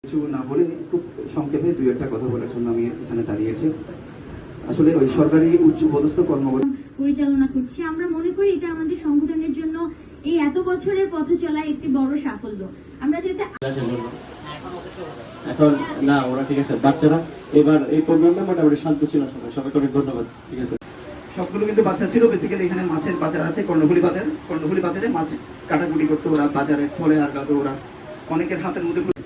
কিছু না বলে খুব সংক্ষেপে দুই একটা কথা বলার জন্য আমি এখানে দাঁড়িয়েছি। আসলে ওই সরকারি উচ্চ পদস্থ কর্মকর্তা পরিচালনা করছি। আমরা মনে করি এটা আমাদের সংগঠনের জন্য এই এত বছরের পথ চলা একটি বড় সাফল্য। আমরা যেতে এখন না ওরা ঠিক আছে বাচ্চারা এবার এই প্রোগ্রামটা মোটামুটি শান্ত ছিল সবাইকে অনেক ধন্যবাদ। ঠিক আছে সবগুলো কিন্তু বাচ্চা ছিল। বেসিক্যালি এখানে মাছের বাজার আছে, কর্ণফুলী বাজারে মাছ কাটাকুটি করতো ওরা, বাজারে ফলে আর গাতো ওরা, অনেকের হাতের মধ্যে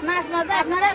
মাছ মাছ আপনারা